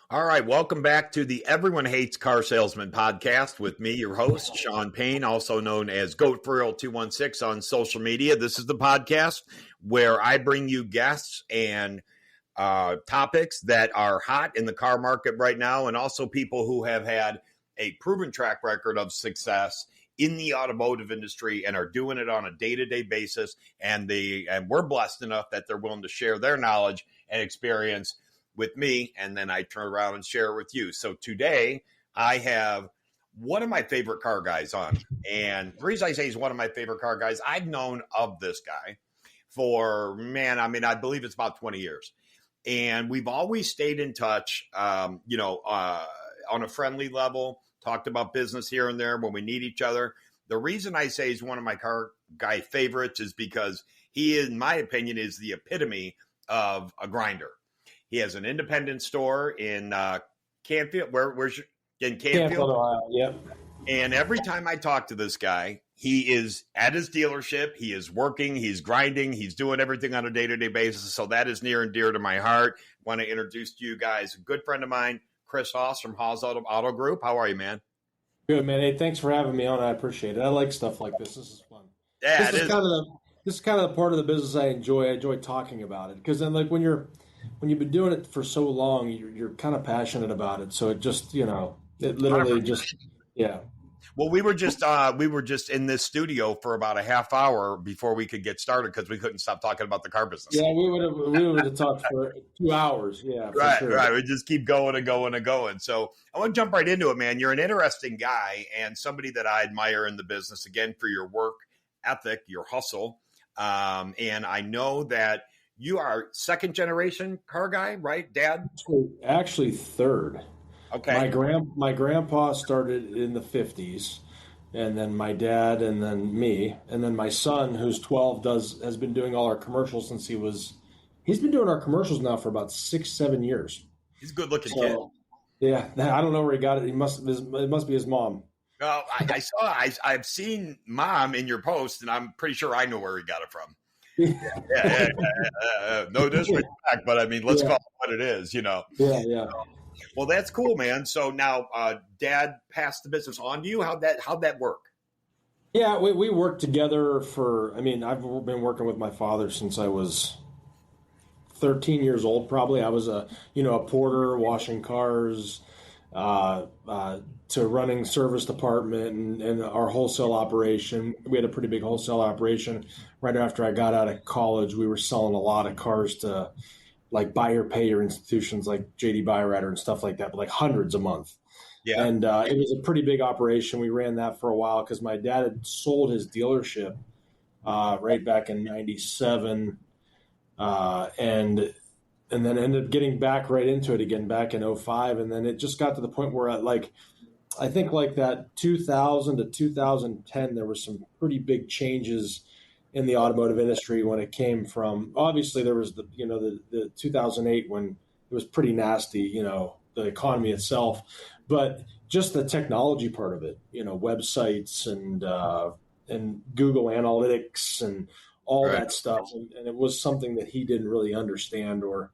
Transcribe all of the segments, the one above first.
All right, welcome back to the Everyone Hates Car Salesman podcast with me, your host, Shawn Payne, also known as Goat for Real 216 on social media. This is the podcast where I bring you guests and topics that are hot in the car market right now, and also people who have had a proven track record of success in the automotive industry and are doing it on a day-to-day basis. And we're blessed enough that they're willing to share their knowledge and experience with me, and then I turn around and share it with you. So today I have one of my favorite car guys on. And the reason I say he's one of my favorite car guys, I've known of this guy for, I believe it's about 20 years. And we've always stayed in touch, on a friendly level, talked about business here and there when we need each other. The reason I say he's one of my car guy favorites is because he, in my opinion, is the epitome of a grinder. He has an independent store in Canfield. Where's in Canfield, Ohio. Yep. And every time I talk to this guy, he is at his dealership. He is working. He's grinding. He's doing everything on a day-to-day basis. So that is near and dear to my heart. I want to introduce to you guys a good friend of mine, Chris Haus from Haus Auto Group. How are you, man? Good, man. Hey, thanks for having me on. I appreciate it. I like stuff like this. This is fun. Yeah, this is kind of the part of the business I enjoy. I enjoy talking about it because then, like, when you've been doing it for so long, you're kind of passionate about it. So it just, it literally 100%. Just, yeah. Well, we were just in this studio for about a half hour before we could get started because we couldn't stop talking about the car business. Yeah, we would have talked for 2 hours. Yeah, right, sure. Right. We just keep going and going and going. So I want to jump right into it, man. You're an interesting guy and somebody that I admire in the business, again, for your work ethic, your hustle. And I know that you are second generation car guy, right, Dad? Actually third. Okay. My grandpa started in the 50s, and then my dad, and then me, and then my son, who's 12, has been doing all our commercials since he's been doing our commercials now for about 6-7 years. He's a good looking kid. Yeah, I don't know where he got it. It must be his mom. Well, I've seen Mom in your post, and I'm pretty sure I know where he got it from. Yeah. No disrespect, but I mean, let's call it what it is, Yeah. Well, that's cool, man. So now, Dad passed the business on to you. How'd that work? Yeah, we worked together I've been working with my father since I was 13 years old, probably. I was a porter, washing cars, to running service department and our wholesale operation. We had a pretty big wholesale operation. Right after I got out of college, we were selling a lot of cars to like buy or pay your institutions like JD Byrider and stuff like that, but like hundreds a month. Yeah. And it was a pretty big operation. We ran that for a while because my dad had sold his dealership right back in 97 and then ended up getting back right into it again back in 05. And then it just got to the point where I think like that 2000 to 2010, there were some pretty big changes in the automotive industry when it came from, obviously there was the 2008 when it was pretty nasty, the economy itself, but just the technology part of it, websites and Google Analytics and all that stuff. And it was something that he didn't really understand or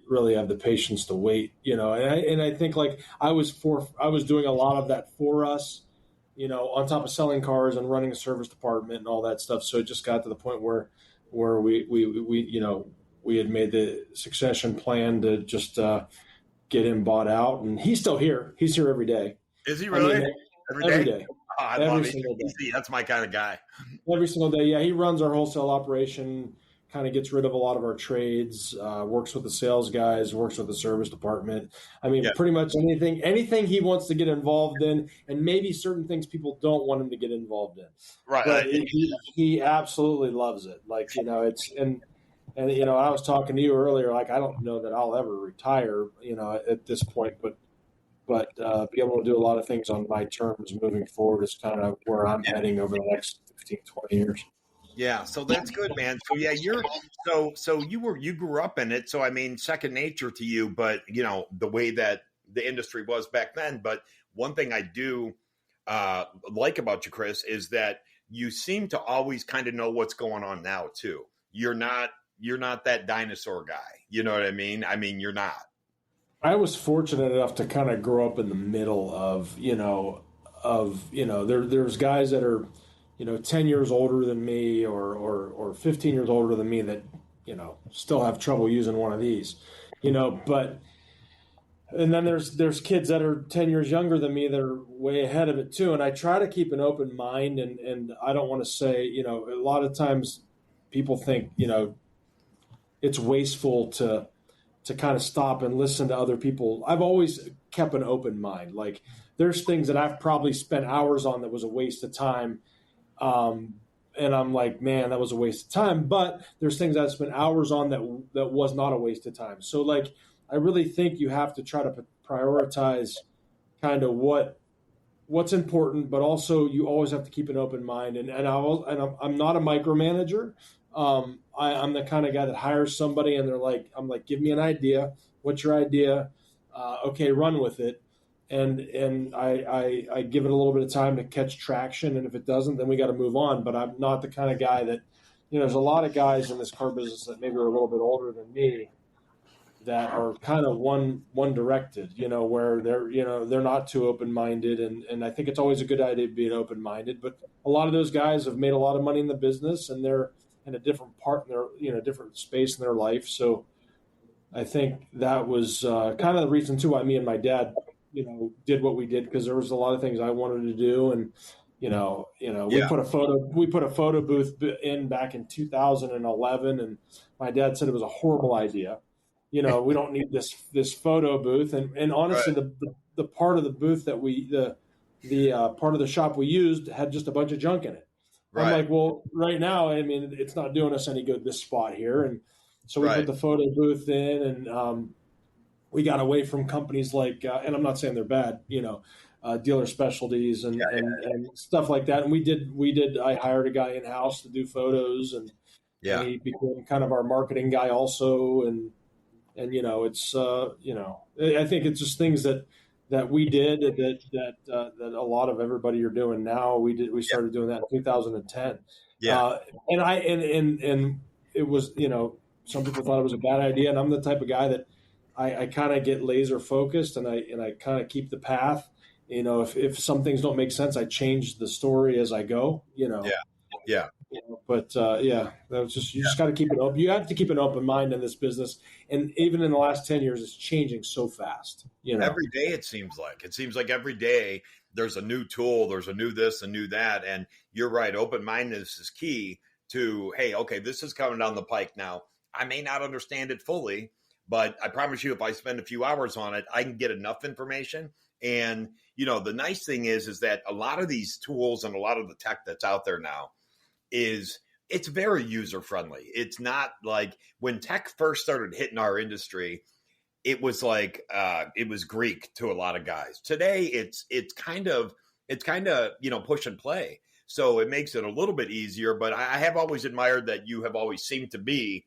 really have the patience to wait, and I think like I was doing a lot of that for us, on top of selling cars and running a service department and all that stuff. So it just got to the point where we had made the succession plan to just get him bought out, and he's still here. He's here every day. Is he really? Every day. Oh, I love it. Day. That's my kind of guy. Every single day. Yeah. He runs our wholesale operation, kind of gets rid of a lot of our trades, works with the sales guys, works with the service department. I mean, pretty much anything he wants to get involved in, and maybe certain things people don't want him to get involved in. Right. But he absolutely loves it. Like, it's, and I was talking to you earlier, like, I don't know that I'll ever retire, at this point, but be able to do a lot of things on my terms moving forward is kind of where I'm heading over the next 15, 20 years. Yeah, so that's good, man. So yeah, you grew up in it, so I mean, second nature to you. But the way that the industry was back then. But one thing I do like about you, Chris, is that you seem to always kind of know what's going on now too. You're not that dinosaur guy. You know what I mean? I mean, you're not. I was fortunate enough to kind of grow up in the middle of, there's guys that are, 10 years older than me or 15 years older than me that, still have trouble using one of these, but, and then there's kids that are 10 years younger than me that are way ahead of it too. And I try to keep an open mind, and I don't want to say, a lot of times people think, it's wasteful to kind of stop and listen to other people. I've always kept an open mind. Like there's things that I've probably spent hours on that was a waste of time. And I'm like, man, that was a waste of time. But there's things I've spent hours on that was not a waste of time. So like, I really think you have to try to prioritize kind of what's important, but also you always have to keep an open mind. And I'm not a micromanager. I'm the kind of guy that hires somebody and I'm like, give me an idea. What's your idea? Okay, run with it. And I give it a little bit of time to catch traction. And if it doesn't, then we got to move on. But I'm not the kind of guy that, there's a lot of guys in this car business that maybe are a little bit older than me that are kind of one directed, where they're not too open minded. And I think it's always a good idea being open minded. But a lot of those guys have made a lot of money in the business, and they're in a different part in their, different space in their life. So I think that was kind of the reason too why me and my dad, did what we did, because there was a lot of things I wanted to do. And, we put a photo booth in back in 2011, and my dad said it was a horrible idea. We don't need this photo booth. And honestly, Right. the part of the booth that the part of the shop we used had just a bunch of junk in it. Right. I'm like, well, right now, I mean, it's not doing us any good, this spot here. And so we put the photo booth in, and we got away from companies like, and I'm not saying they're bad, Dealer Specialties and stuff like that. And I hired a guy in house to do photos, and he became kind of our marketing guy also. And it's, I think it's just things that we did that a lot of everybody are doing now. We started doing that in 2010. And it was, some people thought it was a bad idea, and I'm the type of guy that I kind of get laser focused, and I kind of keep the path. If some things don't make sense, I change the story as I go. But that was just, you just got to keep it open. You have to keep an open mind in this business, and even in the last 10 years, it's changing so fast. Every day it seems like every day there's a new tool, there's a new this, a new that, and you're right. Open mindedness is key to, hey, okay, this is coming down the pike now. I may not understand it fully, but I promise you, if I spend a few hours on it, I can get enough information. And the nice thing is that a lot of these tools and a lot of the tech that's out there now it's very user friendly. It's not like when tech first started hitting our industry, it was like it was Greek to a lot of guys. Today it's kind of push and play. So it makes it a little bit easier, but I have always admired that you have always seemed to be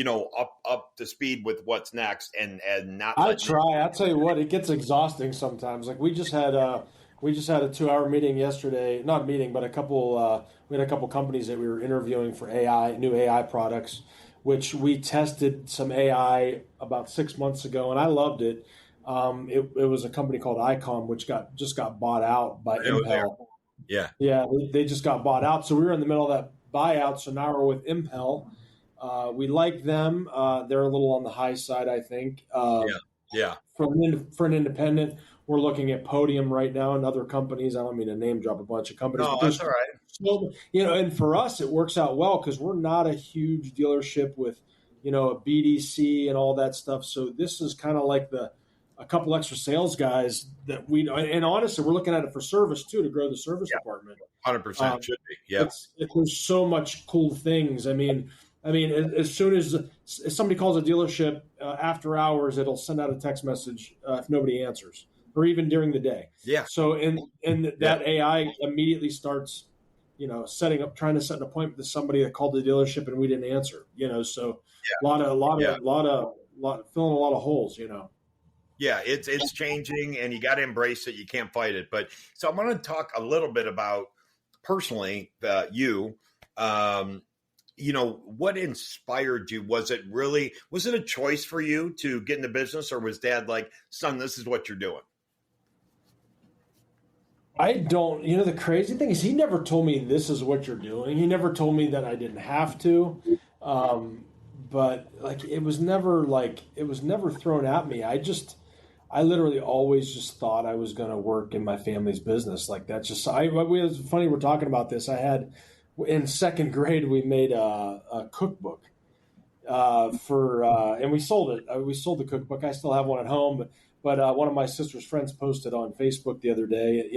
up to speed with what's next and not. I try. I'll tell you what, it gets exhausting sometimes. Like we just had a 2-hour meeting yesterday. Not a meeting, but we had a couple companies that we were interviewing for new AI products, which we tested some AI about 6 months ago, and I loved it. It was a company called ICOM, which just got bought out by Impel. Yeah, they just got bought out. So we were in the middle of that buyout. So now we're with Impel. We like them. They're a little on the high side, I think. For an independent, we're looking at Podium right now and other companies. I don't mean to name drop a bunch of companies. No, that's all right. So, and for us, it works out well because we're not a huge dealership with, a BDC and all that stuff. So this is kind of like a couple extra sales guys that and honestly, we're looking at it for service too, to grow the service department. 100% should be. Yeah. There's so much cool things. I mean, as soon as somebody calls a dealership after hours, it'll send out a text message if nobody answers, or even during the day. Yeah. So that AI immediately starts, trying to set an appointment with somebody that called the dealership and we didn't answer. So a lot of filling a lot of holes. Yeah, it's changing, and you got to embrace it. You can't fight it. But so I want to talk a little bit about personally you. what inspired you? Was it a choice for you to get into business, or was dad like, son, this is what you're doing? I don't, the crazy thing is he never told me this is what you're doing. He never told me that I didn't have to. But like, it was never thrown at me. I literally always just thought I was going to work in my family's business. Like that's just, it's funny we're talking about this. I had in second grade, we made a cookbook and we sold it. We sold the cookbook. I still have one at home, but one of my sister's friends posted on Facebook the other day,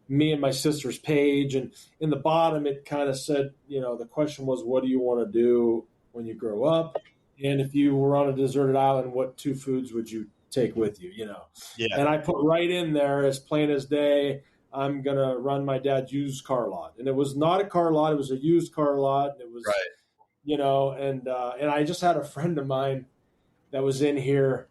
me and my sister's page. And in the bottom, it kind of said, the question was, what do you want to do when you grow up? And if you were on a deserted island, what two foods would you take with you, Yeah. And I put right in there as plain as day, I'm going to run my dad's used car lot. And it was not a car lot. It was a used car lot. And it was, right. And I just had a friend of mine that was in here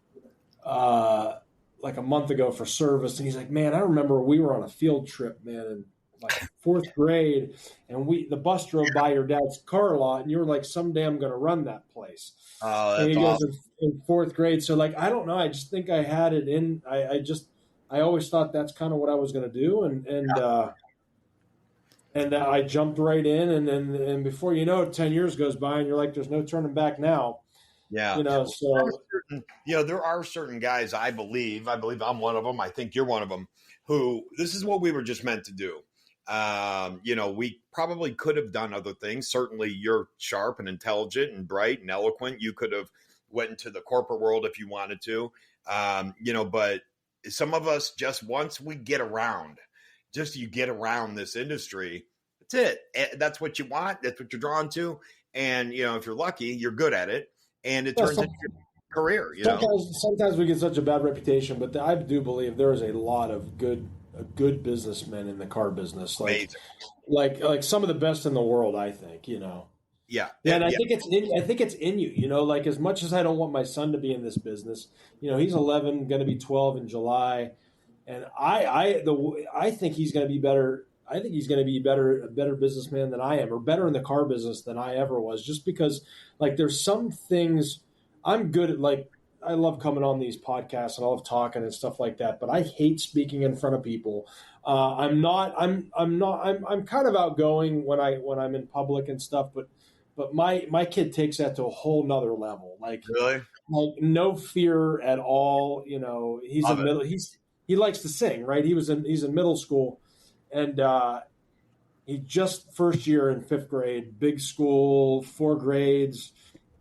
like a month ago for service. And he's like, man, I remember we were on a field trip, man, in like fourth grade. And the bus drove by your dad's car lot. And you were like, someday I'm going to run that place. Oh, and that's he goes awesome. in fourth grade. So like, I don't know. I just think I had it in. I always thought that's kind of what I was going to do. And I jumped right in. And before you know it, 10 years goes by and you're like, there's no turning back now. Yeah. So there are certain guys, I believe I'm one of them. I think you're one of them who this is what we were just meant to do. We probably could have done other things. Certainly you're sharp and intelligent and bright and eloquent. You could have went into the corporate world if you wanted to, but some of us just once we get around, you get around this industry, that's it. That's what you want. That's what you're drawn to. And, if you're lucky, you're good at it and it turns into your career, Sometimes we get such a bad reputation, but I do believe there is a lot of good businessmen in the car business, like some of the best in the world. I think Yeah, and I think it's in you. Like as much as I don't want my son to be in this business, he's 11, going to be 12 in July, and I think he's going to be better. I think he's going to be a better businessman than I am, or better in the car business than I ever was. Just because, like, there's some things I'm good at, like. I love coming on these podcasts and I love talking and stuff like that, but I hate speaking in front of people. I'm kind of outgoing when I'm in public and stuff, but my kid takes that to a whole nother level. Like, really? Like no fear at all. He likes to sing, right? He's in middle school and, he just first year in fifth grade, big school, 4 grades.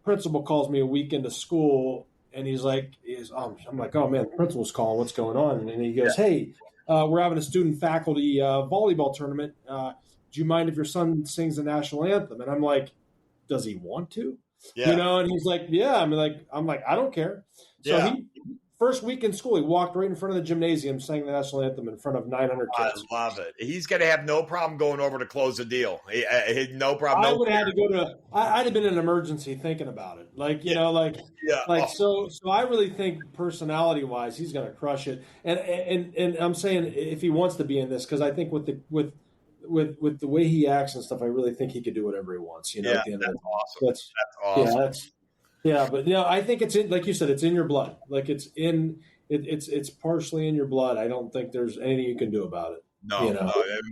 Principal calls me a week into school. And he's like, I'm like, oh man, the principal's calling. What's going on? And he goes, hey, we're having a student faculty volleyball tournament. Do you mind if your son sings the national anthem? And I'm like, does he want to? Yeah. And he's like, yeah. I'm like, I don't care. So he first week in school, he walked right in front of the gymnasium, sang the national anthem in front of 900 kids. I love it. He's going to have no problem going over to close the deal. No problem. I would have had to go to. I'd have been in an emergency thinking about it. So I really think personality wise, he's going to crush it. And I'm saying if he wants to be in this, because I think with the way he acts and stuff, I really think he could do whatever he wants. At the end that's of the awesome. That's awesome. But I think it's in, like you said, it's in your blood. Like it's partially in your blood. I don't think there's anything you can do about it. No.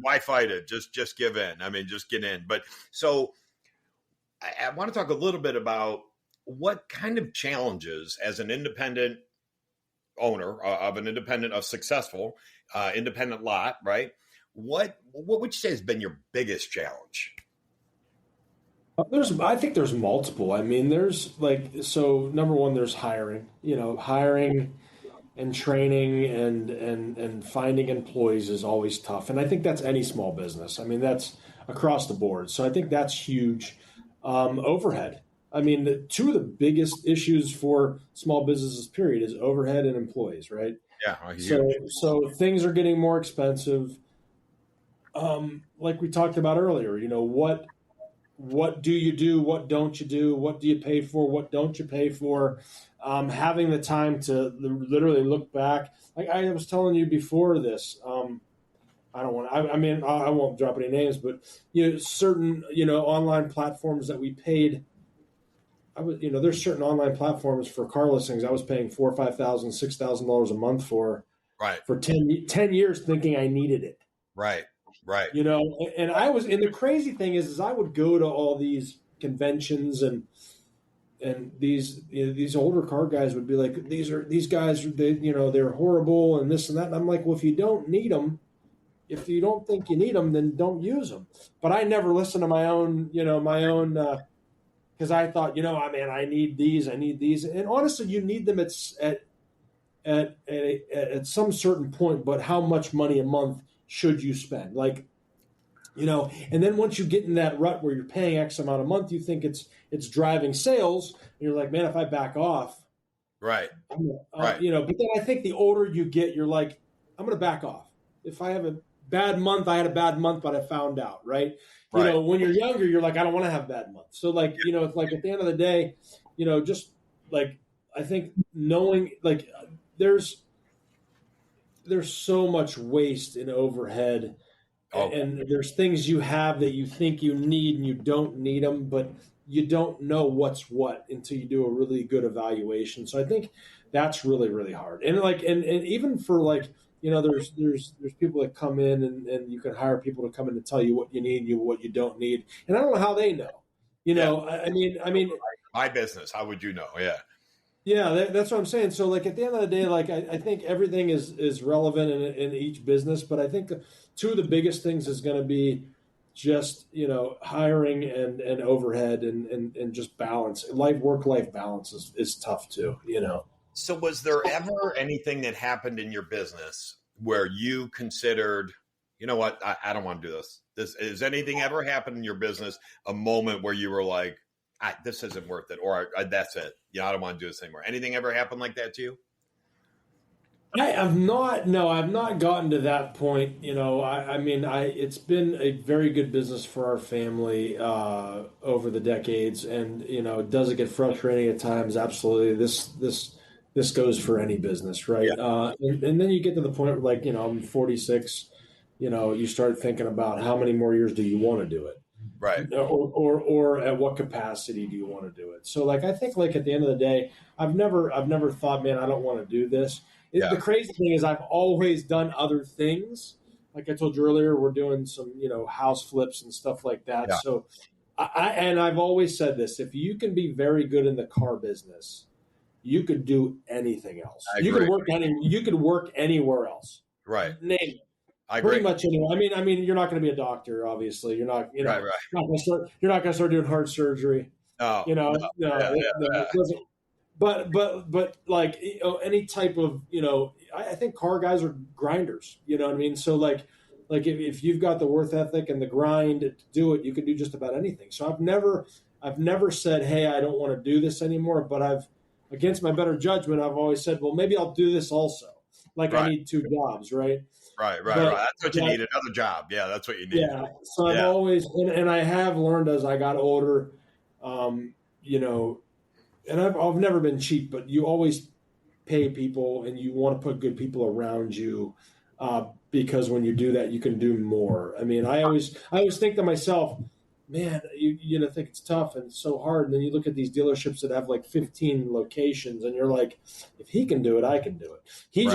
Why fight it? Just give in. I mean, just get in. But so I want to talk a little bit about what kind of challenges as an independent owner of a successful independent lot, right? What would you say has been your biggest challenge? I think there's multiple. I mean, there's number one, there's hiring, and training and finding employees is always tough. And I think that's any small business. I mean, that's across the board. So I think that's huge. Overhead. I mean, two of the biggest issues for small businesses, period, is overhead and employees, right? Yeah. So things are getting more expensive. Like we talked about earlier, what do you do? What don't you do? What do you pay for? What don't you pay for? Having the time to literally look back. Like I was telling you before this, I don't want. I mean, I won't drop any names, but certain online platforms that we paid. There's certain online platforms for car listings I was paying $4,000, $5,000, $6,000 a month Right. for 10 years, thinking I needed it. Right. Right. And I was, and the crazy thing is I would go to all these conventions and these older car guys would be like, these guys, they're horrible and this and that. And I'm like, well, if you don't need them, if you don't think you need them, then don't use them. But I never listened to my own, because I thought, I need these. And honestly, you need them at some certain point, but how much money a month should you spend? Like, and then once you get in that rut where you're paying X amount a month, you think it's driving sales, and you're like, man, if I back off, right, right, But then I think the older you get, you're like, I'm going to back off. If I have a bad month, I had a bad month, but I found out, right? When you're younger, you're like, I don't want to have a bad month. So like, it's like at the end of the day, just like I think knowing like there's so much waste in overhead. And there's things you have that you think you need and you don't need them, but you don't know what's what until you do a really good evaluation. So I think that's really, really hard. And like, and even for like, there's people that come in and you can hire people to come in and tell you what you need, what you don't need. And I don't know how they know, I mean, my business, how would you know? Yeah. Yeah, that's what I'm saying. So, like at the end of the day, like I think everything is relevant in each business, but I think two of the biggest things is going to be just hiring and overhead and just balance. Work-life balance is tough too. So, was there ever anything that happened in your business where you considered, you know what, I don't want to do this? Has anything ever happened in your business? A moment where you were like, this isn't worth it, or that's it. I don't want to do this anymore. Anything ever happened like that to you? I have not. No, I've not gotten to that point. It's been a very good business for our family over the decades, and does it get frustrating at times? Absolutely. This goes for any business, right? Yeah. And then you get to the point where, like, I'm 46. You start thinking about how many more years do you want to do it? Right. Or at what capacity do you want to do it? So like, I think like at the end of the day, I've never thought, man, I don't want to do this. The crazy thing is I've always done other things. Like I told you earlier, we're doing some, house flips and stuff like that. Yeah. So I've always said this, if you can be very good in the car business, you could do anything else. You could work anywhere else. Right. Name it. Pretty much anyway. I mean, you're not going to be a doctor, obviously. You're not, right. You're not going to start doing heart surgery. No. But like, any type of, I think car guys are grinders. You know what I mean? So like if you've got the work ethic and the grind to do it, you can do just about anything. So I've never said, hey, I don't want to do this anymore. But against my better judgment, I've always said, well, maybe I'll do this also. Like right. I need two jobs, right? Right. That's what you need, another job. Yeah, that's what you need. Yeah. So I've always, and I have learned as I got older, and I've never been cheap, but you always pay people and you want to put good people around you, because when you do that, you can do more. I mean, I always think to myself, man, you think it's tough and it's so hard. And then you look at these dealerships that have like 15 locations and you're like, if he can do it, I can do it. He's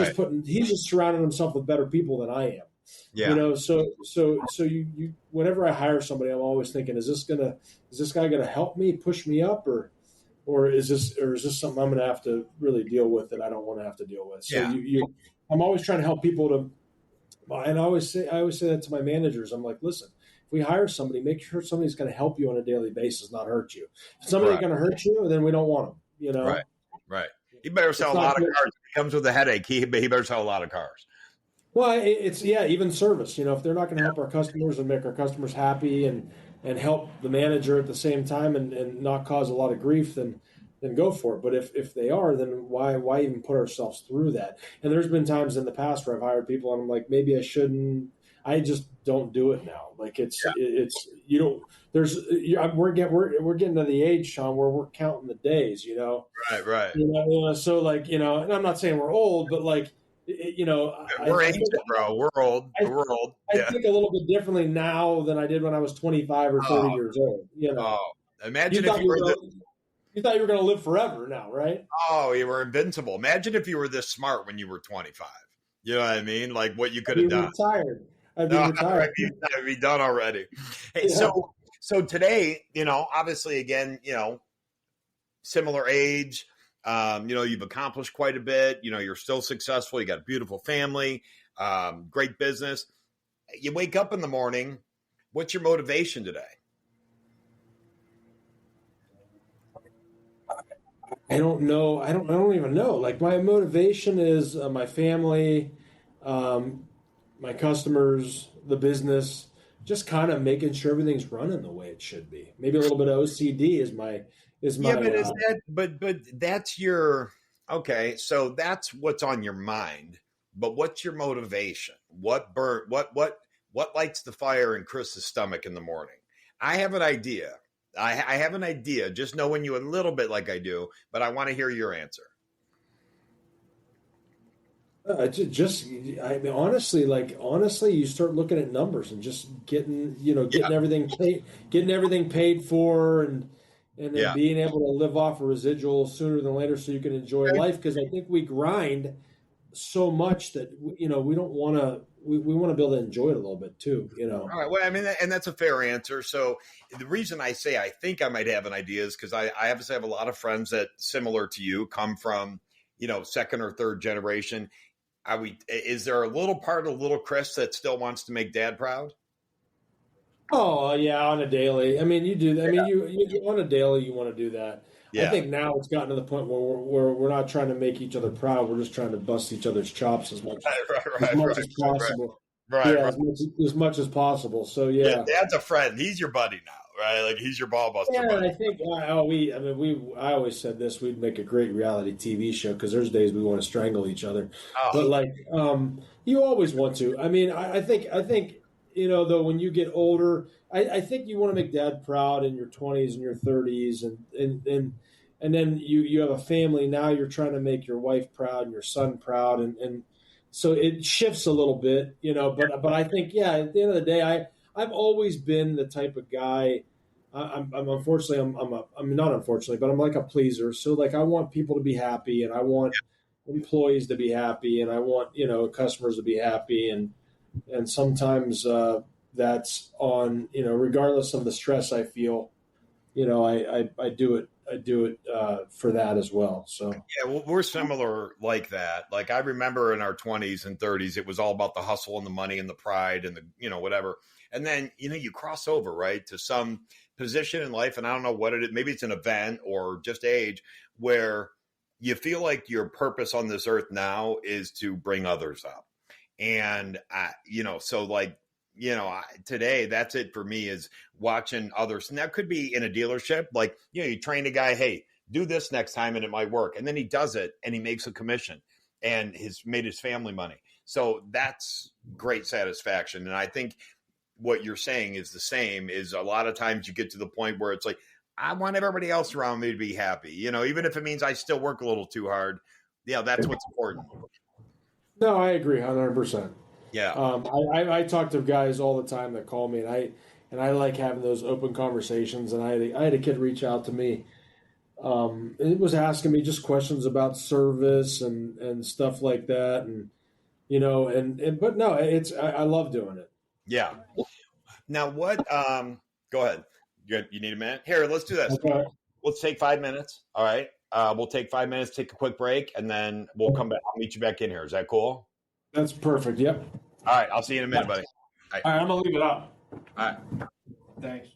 just surrounding himself with better people than I am. Yeah. So you whenever I hire somebody, I'm always thinking, is this guy going to help me, push me up, or is this something I'm going to have to really deal with that I don't want to have to deal with? So I'm always trying to help people and I always say that to my managers. I'm like, listen, if we hire somebody, make sure somebody's going to help you on a daily basis, not hurt you. If somebody's going to hurt you, then we don't want them, Right. He better sell a lot of cars. If he comes with a headache, he better sell a lot of cars. Well, it's even service. If they're not going to help our customers and make our customers happy and help the manager at the same time and not cause a lot of grief, then go for it. But if they are, then why even put ourselves through that? And there's been times in the past where I've hired people and I'm like, maybe I shouldn't. I just don't do it now. Like we're getting to the age, Shawn, where we're counting the days. Right. So like, and I'm not saying we're old, but like, We're ancient, bro. We're old. We're old. I think a little bit differently now than I did when I was 25 or 30 years old. Imagine if you were you thought you were going to live forever now, right? Oh, you were invincible. Imagine if you were this smart when you were 25. You know what I mean? Like what you could have done. I'd be retired. I'd be done already. Hey, so today, obviously, again, similar age. You've accomplished quite a bit. You're still successful. You got a beautiful family, great business. You wake up in the morning. What's your motivation today? I don't know. I don't even know. Like my motivation is my family, my customers, the business, just kind of making sure everything's running the way it should be. Maybe a little bit of OCD is my. But that's your okay. So that's what's on your mind. But what's your motivation? What lights the fire in Chris's stomach in the morning? I have an idea. I have an idea, just knowing you a little bit like I do, but I want to hear your answer. Honestly, you start looking at numbers and just getting everything paid for, and then being able to live off a residual sooner than later, so you can enjoy life. Because I think we grind so much that we don't want to. We want to be able to enjoy it a little bit too, All right. Well, I mean, and that's a fair answer. So the reason I say I think I might have an idea is because I obviously have a lot of friends that, similar to you, come from, second or third generation. Is there a little part of little Chris that still wants to make dad proud? Oh yeah, on a daily. I mean, you do that. I mean, you on a daily, you want to do that. Yeah. I think now it's gotten to the point where we're not trying to make each other proud. We're just trying to bust each other's chops as much as possible. Right. As much as possible. So yeah. Dad's a friend. He's your buddy now, right? Like he's your ball buster. Yeah, buddy. I think I always said this. We'd make a great reality TV show because there's days we want to strangle each other. Oh. But you always want to. I mean, I think though when you get older, I think you want to make dad proud in your 20s and your 30s, and then you have a family. Now you're trying to make your wife proud and your son proud, and so it shifts a little bit, But I think at the end of the day, I've always been the type of guy. I'm unfortunately I'm not unfortunately, but I'm like a pleaser. So like I want people to be happy, and I want employees to be happy, and I want customers to be happy, and sometimes that's on regardless of the stress I feel, I do it. I do it for that as well. So well, we're similar like that. Like I remember in our 20s and 30s, it was all about the hustle and the money and the pride and the whatever. And then you cross over right to some position in life, and I don't know what it is. Maybe it's an event or just age where you feel like your purpose on this earth now is to bring others up. And today that's it for me, is watching others. And that could be in a dealership. Like, you train a guy, hey, do this next time and it might work. And then he does it and he makes a commission and has made his family money. So that's great satisfaction. And I think what you're saying is the same. Is a lot of times you get to the point where it's like, I want everybody else around me to be happy. Even if it means I still work a little too hard. Yeah, that's what's important. No, I agree 100%. Yeah. I talk to guys all the time that call me, and I like having those open conversations. And I had a kid reach out to me. It was asking me just questions about service and stuff like that. And, but no, I love doing it. Yeah. Now what, go ahead. You need a minute? Here, let's do this. Okay. Let's take 5 minutes. All right. We'll take 5 minutes, take a quick break, and then we'll come back. I'll meet you back in here. Is that cool? That's perfect. Yep. All right. I'll see you in a minute, buddy. All right. I'm going to leave it up. All right. Thanks.